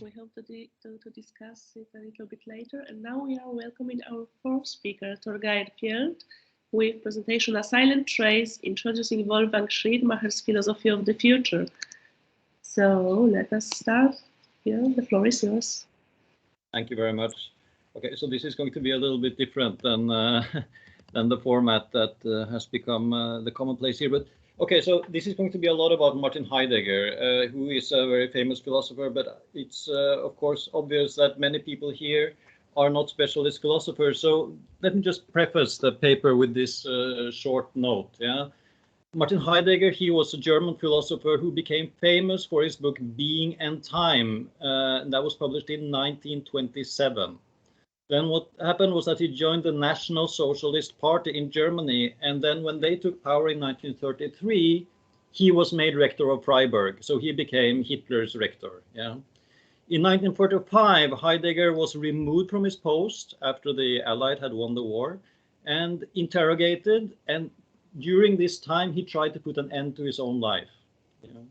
we hope to discuss it a little bit later. And now we are welcoming our fourth speaker, Torgeir Fjeld, with presentation A Silent Trace, introducing Wolfgang Schirmacher's philosophy of the future. So let us start. Yeah, the floor is yours. Thank you very much. Okay, so this is going to be a little bit different than the format that has become the commonplace here. But okay, so this is going to be a lot about Martin Heidegger, who is a very famous philosopher. But it's of course obvious that many people here are not specialist philosophers. So let me just preface the paper with this short note. Yeah. Martin Heidegger, he was a German philosopher who became famous for his book Being and Time. That was published in 1927. Then what happened was that he joined the National Socialist Party in Germany. And then when they took power in 1933, he was made rector of Freiburg. So he became Hitler's rector. Yeah. In 1945, Heidegger was removed from his post after the Allies had won the war and interrogated, and during this time, he tried to put an end to his own life. You know.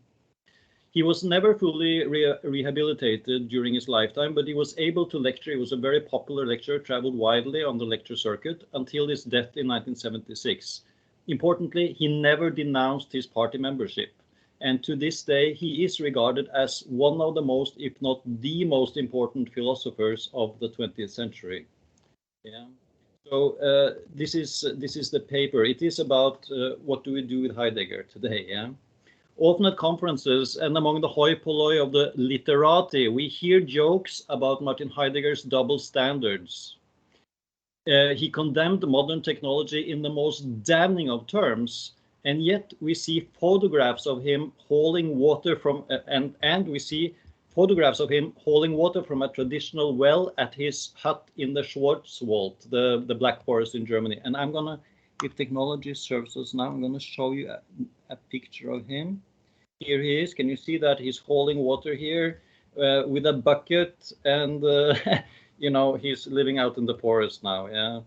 He was never fully rehabilitated during his lifetime, but he was able to lecture. He was a very popular lecturer, traveled widely on the lecture circuit until his death in 1976. Importantly, he never denounced his party membership. And to this day, he is regarded as one of the most, if not the most important philosophers of the 20th century. Yeah. So this is the paper. It is about what do we do with Heidegger today. Yeah, often at conferences and among the hoi polloi of the literati, we hear jokes about Martin Heidegger's double standards. He condemned modern technology in the most damning of terms, and yet we see photographs of him hauling water from and we see photographs of him hauling water from a traditional well at his hut in the Schwarzwald, the Black Forest in Germany. And I'm gonna, if technology serves us now, I'm gonna show you a picture of him. Here he is. Can you see that he's hauling water here with a bucket, and you know, he's living out in the forest now. Yeah.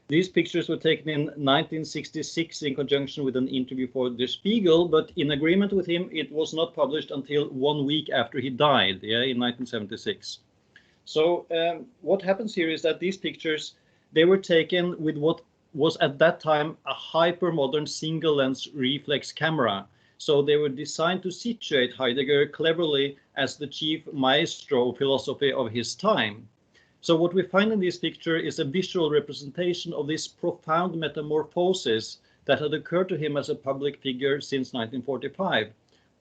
These pictures were taken in 1966 in conjunction with an interview for Der Spiegel, but in agreement with him, it was not published until 1 week after he died, yeah, in 1976. So what happens here is that these pictures, they were taken with what was at that time a hyper-modern single-lens reflex camera. So they were designed to situate Heidegger cleverly as the chief maestro of philosophy of his time. So what we find in this picture is a visual representation of this profound metamorphosis that had occurred to him as a public figure since 1945.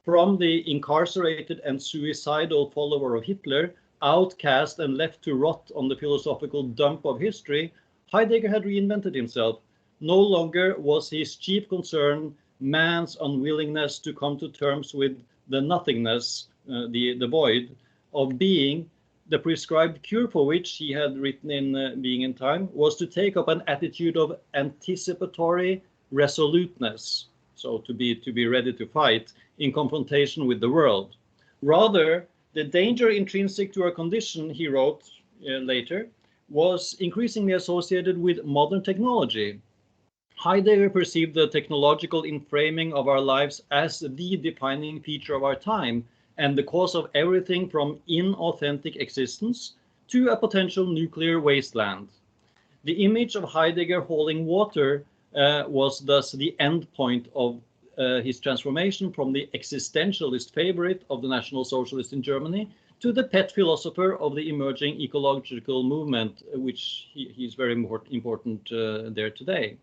From the incarcerated and suicidal follower of Hitler, outcast and left to rot on the philosophical dump of history, Heidegger had reinvented himself. No longer was his chief concern man's unwillingness to come to terms with the nothingness, the void of being. The prescribed cure for which he had written in Being in Time was to take up an attitude of anticipatory resoluteness, so to be ready to fight in confrontation with the world. Rather, the danger intrinsic to our condition, he wrote later, was increasingly associated with modern technology. Heidegger perceived the technological inframing of our lives as the defining feature of our time, and the cause of everything from inauthentic existence to a potential nuclear wasteland. The image of Heidegger hauling water was thus the end point of his transformation from the existentialist favorite of the National Socialists in Germany to the pet philosopher of the emerging ecological movement, which he's very important there today.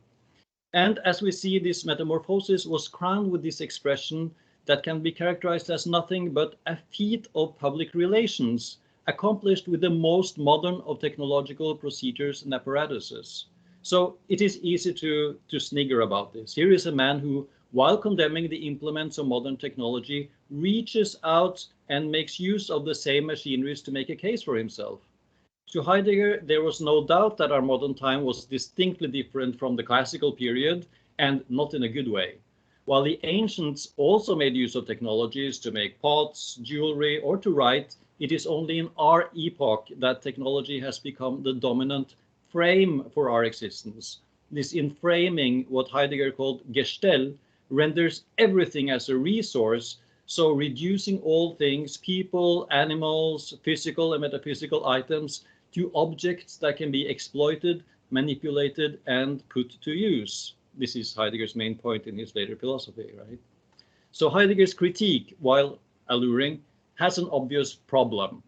And as we see, this metamorphosis was crowned with this expression that can be characterized as nothing but a feat of public relations, accomplished with the most modern of technological procedures and apparatuses. So it is easy to snigger about this. Here is a man who, while condemning the implements of modern technology, reaches out and makes use of the same machineries to make a case for himself. To Heidegger, there was no doubt that our modern time was distinctly different from the classical period, and not in a good way. While the ancients also made use of technologies to make pots, jewelry, or to write, it is only in our epoch that technology has become the dominant frame for our existence. This inframing, what Heidegger called Gestell, renders everything as a resource So reducing all things, people, animals, physical and metaphysical items, to objects that can be exploited, manipulated, and put to use. This is Heidegger's main point in his later philosophy, right? So Heidegger's critique, while alluring, has an obvious problem.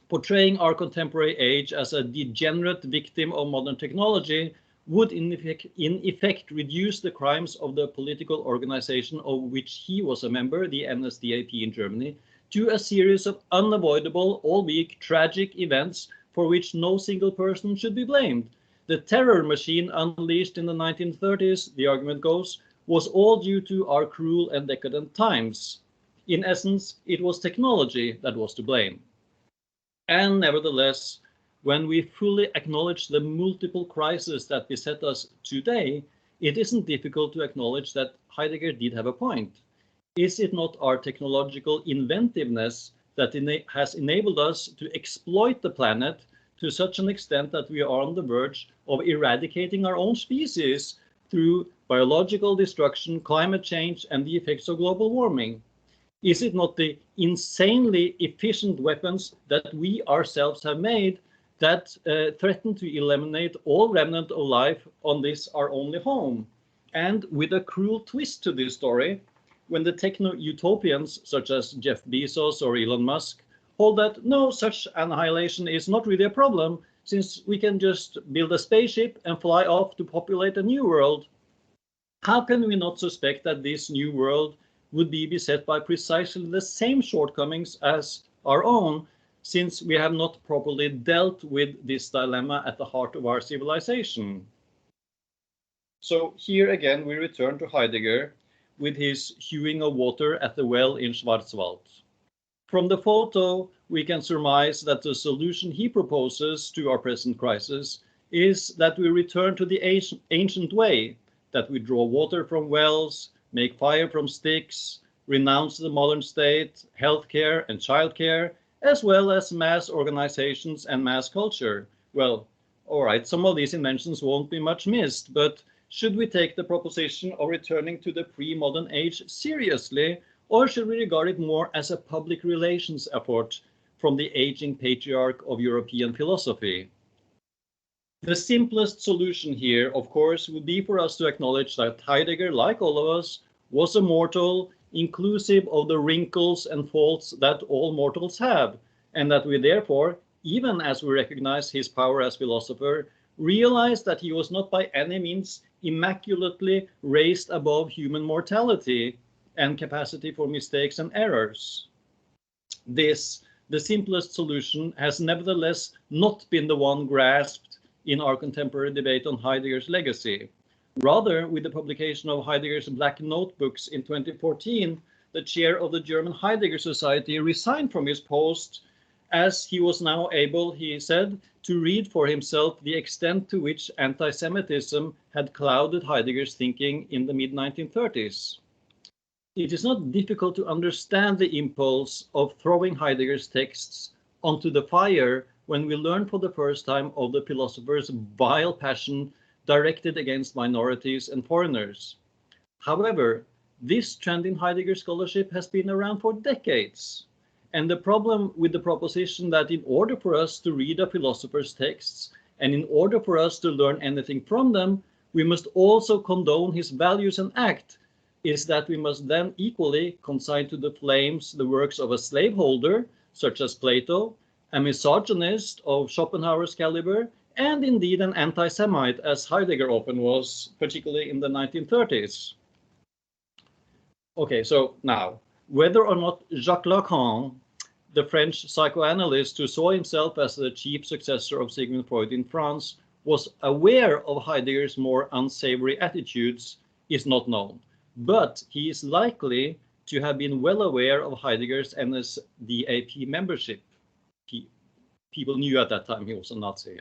Portraying our contemporary age as a degenerate victim of modern technology would in effect reduce the crimes of the political organization of which he was a member, the NSDAP in Germany, to a series of unavoidable, albeit tragic events for which no single person should be blamed. The terror machine unleashed in the 1930s, the argument goes, was all due to our cruel and decadent times. In essence, it was technology that was to blame. And nevertheless, when we fully acknowledge the multiple crises that beset us today, it isn't difficult to acknowledge that Heidegger did have a point. Is it not our technological inventiveness that has enabled us to exploit the planet to such an extent that we are on the verge of eradicating our own species through biological destruction, climate change, and the effects of global warming? Is it not the insanely efficient weapons that we ourselves have made that threaten to eliminate all remnant of life on this our only home? And with a cruel twist to this story, when the techno-utopians such as Jeff Bezos or Elon Musk hold that no, such annihilation is not really a problem, since we can just build a spaceship and fly off to populate a new world, how can we not suspect that this new world would be beset by precisely the same shortcomings as our own, since we have not properly dealt with this dilemma at the heart of our civilization? So here again we return to Heidegger with his hewing of water at the well in Schwarzwald. From the photo, we can surmise that the solution he proposes to our present crisis is that we return to the ancient way, that we draw water from wells, make fire from sticks, renounce the modern state, healthcare and childcare, as well as mass organizations and mass culture. Well, all right, some of these inventions won't be much missed, but should we take the proposition of returning to the pre-modern age seriously, or should we regard it more as a public relations effort from the aging patriarch of European philosophy? The simplest solution here, of course, would be for us to acknowledge that Heidegger, like all of us, was a mortal, inclusive of the wrinkles and faults that all mortals have, and that we therefore, even as we recognize his power as philosopher, realize that he was not by any means immaculately raised above human mortality and capacity for mistakes and errors. This, the simplest solution, has nevertheless not been the one grasped in our contemporary debate on Heidegger's legacy. Rather, with the publication of Heidegger's Black Notebooks in 2014, the chair of the German Heidegger Society resigned from his post, as he was now able, he said, to read for himself the extent to which anti-Semitism had clouded Heidegger's thinking in the mid-1930s. It is not difficult to understand the impulse of throwing Heidegger's texts onto the fire when we learn for the first time of the philosopher's vile passion directed against minorities and foreigners. However, this trend in Heidegger scholarship has been around for decades. And the problem with the proposition that in order for us to read a philosopher's texts, and in order for us to learn anything from them, we must also condone his values and act, is that we must then equally consign to the flames the works of a slaveholder, such as Plato, a misogynist of Schopenhauer's caliber, and indeed an anti-Semite, as Heidegger often was, particularly in the 1930s. Okay, so now, whether or not Jacques Lacan, the French psychoanalyst who saw himself as the chief successor of Sigmund Freud in France, was aware of Heidegger's more unsavory attitudes is not known, but he is likely to have been well aware of Heidegger's NSDAP membership. People knew at that time he was a Nazi.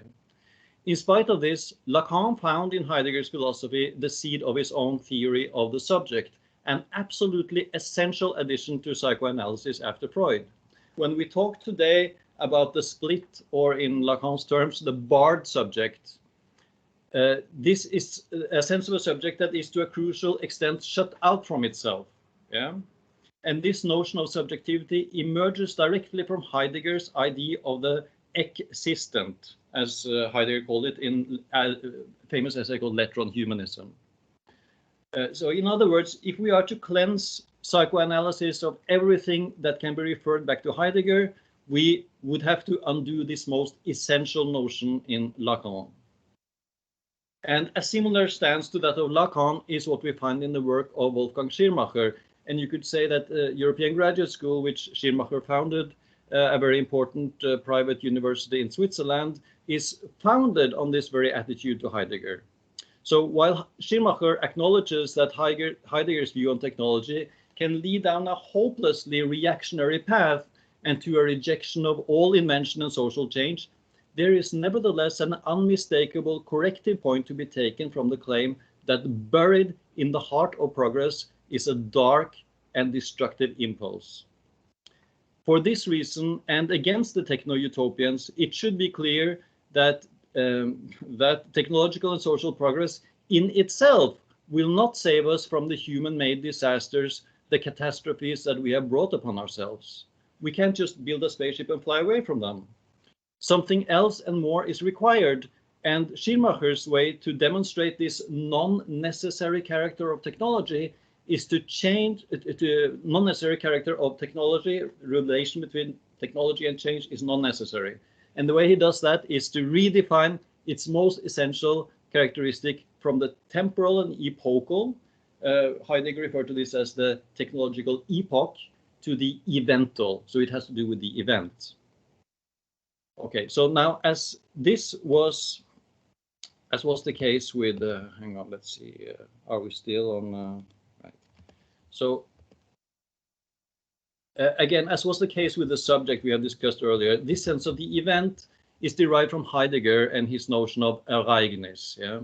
In spite of this, Lacan found in Heidegger's philosophy the seed of his own theory of the subject, an absolutely essential addition to psychoanalysis after Freud. When we talk today about the split, or in Lacan's terms, the barred subject, this is a sense of a subject that is to a crucial extent shut out from itself. Yeah? And this notion of subjectivity emerges directly from Heidegger's idea of the existent, as Heidegger called it in a famous essay called Letter on Humanism. So in other words, if we are to cleanse psychoanalysis of everything that can be referred back to Heidegger, we would have to undo this most essential notion in Lacan. And a similar stance to that of Lacan is what we find in the work of Wolfgang Schirmacher. And you could say that European Graduate School, which Schirmacher founded, a very important private university in Switzerland, is founded on this very attitude to Heidegger. So while Schirmacher acknowledges that Heidegger's view on technology can lead down a hopelessly reactionary path and to a rejection of all invention and social change, there is nevertheless an unmistakable corrective point to be taken from the claim that buried in the heart of progress is a dark and destructive impulse. For this reason, and against the techno-utopians, it should be clear that that technological and social progress in itself will not save us from the human-made disasters, the catastrophes that we have brought upon ourselves. We can't just build a spaceship and fly away from them. Something else and more is required, and Schirmacher's way to demonstrate this non-necessary character of technology is to change the non-necessary character of technology. Relation between technology and change is non-necessary. And the way he does that is to redefine its most essential characteristic from the temporal and epochal. Heidegger referred to this as the technological epoch, to the evental. So it has to do with the event. Okay, so now as was the case with, hang on, let's see, are we still on, right. So again, as was the case with the subject we have discussed earlier, this sense of the event is derived from Heidegger and his notion of Ereignis. Yeah?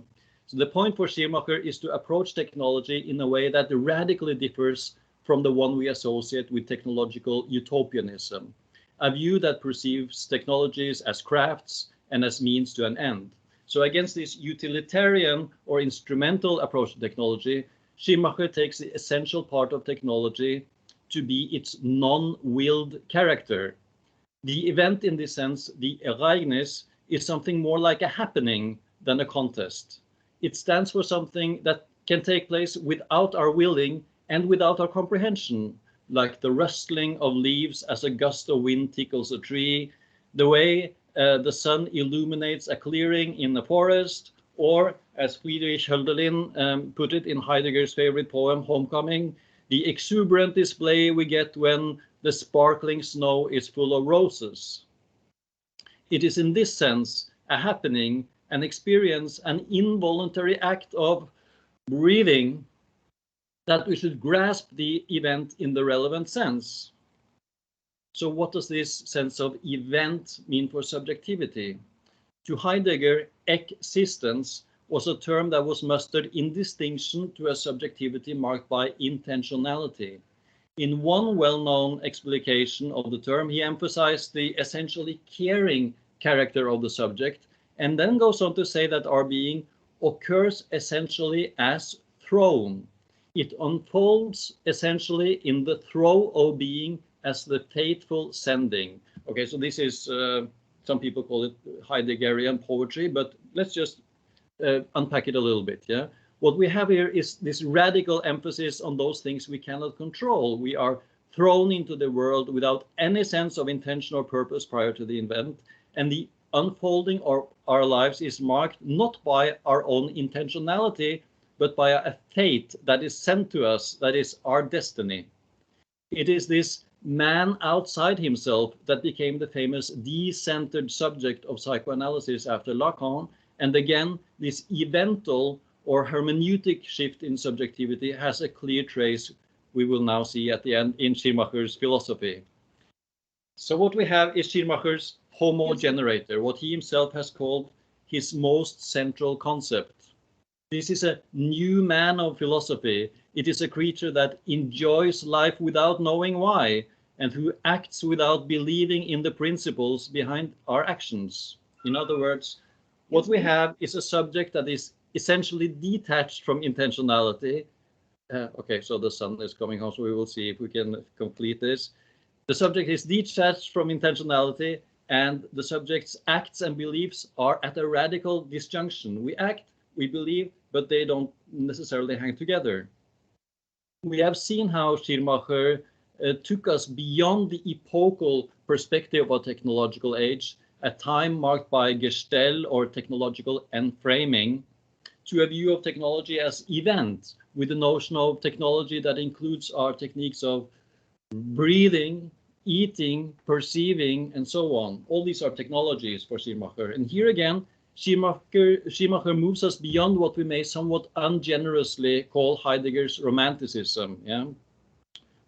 So the point for Schirmacher is to approach technology in a way that radically differs from the one we associate with technological utopianism, a view that perceives technologies as crafts and as means to an end. So against this utilitarian or instrumental approach to technology, Schirmacher takes the essential part of technology to be its non-willed character. The event in this sense, the Ereignis, is something more like a happening than a contest. It stands for something that can take place without our willing and without our comprehension, like the rustling of leaves as a gust of wind tickles a tree, the way the sun illuminates a clearing in the forest, or as Friedrich Hölderlin put it in Heidegger's favorite poem, Homecoming, the exuberant display we get when the sparkling snow is full of roses. It is in this sense a happening, an experience, an involuntary act of breathing, that we should grasp the event in the relevant sense. So what does this sense of event mean for subjectivity? To Heidegger, existence was a term that was mustered in distinction to a subjectivity marked by intentionality. In one well-known explication of the term, he emphasized the essentially caring character of the subject, and then goes on to say that our being occurs essentially as thrown. It unfolds essentially in the throw of being as the fateful sending. Okay, so this is, some people call it Heideggerian poetry, but let's just unpack it a little bit, yeah? What we have here is this radical emphasis on those things we cannot control. We are thrown into the world without any sense of intention or purpose prior to the event, and the unfolding of our lives is marked not by our own intentionality, but by a fate that is sent to us, that is our destiny. It is this man outside himself that became the famous de-centered subject of psychoanalysis after Lacan, and again, this evental or hermeneutic shift in subjectivity has a clear trace we will now see at the end in Schirmacher's philosophy. So what we have is Schirmacher's Homo Generator, what he himself has called his most central concept. This is a new man of philosophy. It is a creature that enjoys life without knowing why, and who acts without believing in the principles behind our actions. In other words, what we have is a subject that is essentially detached from intentionality, Okay, so the sun is coming home, so we will see if we can complete this. The subject is detached from intentionality, and the subject's acts and beliefs are at a radical disjunction. We act, we believe, but they don't necessarily hang together. We have seen how Schirmacher took us beyond the epochal perspective of a technological age, a time marked by Gestell or technological enframing, to a view of technology as event, with the notion of technology that includes our techniques of breathing, eating, perceiving, and so on. All these are technologies for Schirmacher. And here again, Schirmacher moves us beyond what we may somewhat ungenerously call Heidegger's romanticism. Yeah?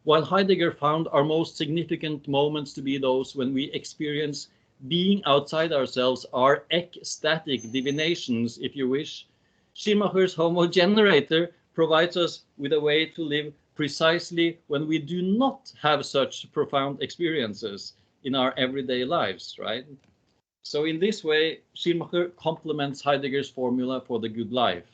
While Heidegger found our most significant moments to be those when we experience being outside ourselves, our ecstatic divinations, if you wish, Schirmacher's Homo Generator provides us with a way to live precisely when we do not have such profound experiences in our everyday lives, right? So in this way, Schirmacher complements Heidegger's formula for the good life.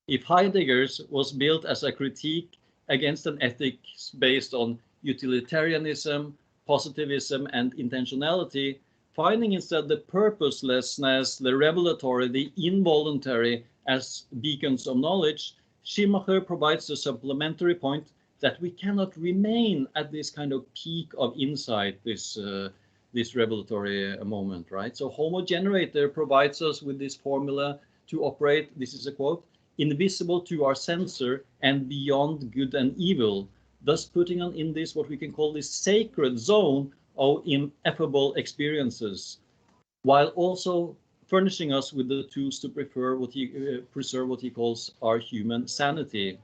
If Heidegger's was built as a critique against an ethics based on utilitarianism, positivism, and intentionality, finding instead the purposelessness, the revelatory, the involuntary as beacons of knowledge, Schirmacher provides a supplementary point that we cannot remain at this kind of peak of insight, this revelatory moment, right? So Homo Generator provides us with this formula to operate, this is a quote, invisible to our sensor and beyond good and evil, thus putting on in this what we can call this sacred zone of ineffable experiences, while also furnishing us with the tools to preserve what he calls our human sanity.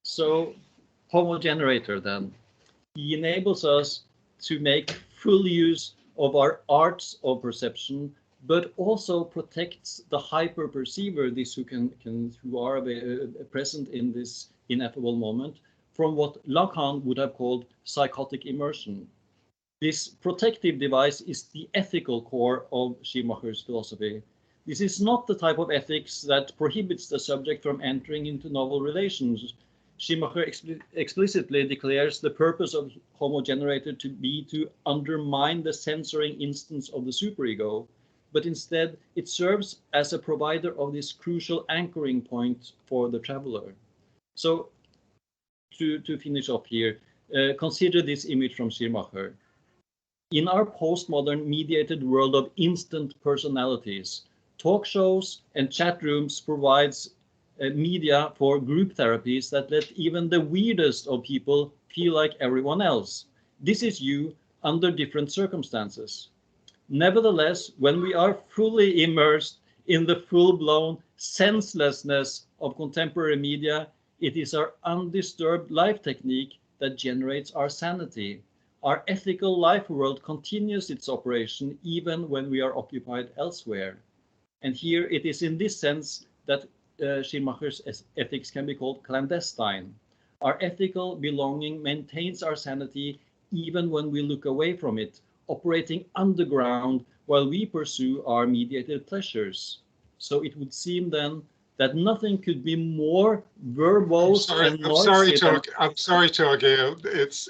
So Homo Generator then, he enables us to make full use of our arts of perception, but also protects the hyper-perceiver, these who are present in this ineffable moment, from what Lacan would have called psychotic immersion. This protective device is the ethical core of Schirmacher's philosophy. This is not the type of ethics that prohibits the subject from entering into novel relations. Schirmacher explicitly declares the purpose of Homo Generator to be to undermine the censoring instance of the superego, but instead it serves as a provider of this crucial anchoring point for the traveler. So to finish off here, consider this image from Schirmacher. In our postmodern mediated world of instant personalities, talk shows and chat rooms provides media for group therapies that let even the weirdest of people feel like everyone else. This is you under different circumstances. Nevertheless, when we are fully immersed in the full-blown senselessness of contemporary media, it is our undisturbed life technique that generates our sanity. Our ethical life world continues its operation even when we are occupied elsewhere. And here it is in this sense that Schirmacher's ethics can be called clandestine. Our ethical belonging maintains our sanity even when we look away from it, operating underground while we pursue our mediated pleasures. So it would seem then that nothing could be more verbose and noisy. I'm sorry to argue.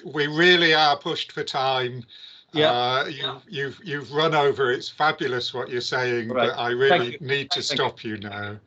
We really are pushed for time. Yeah. You've run over. It's fabulous what you're saying, right. But I really need to stop you now.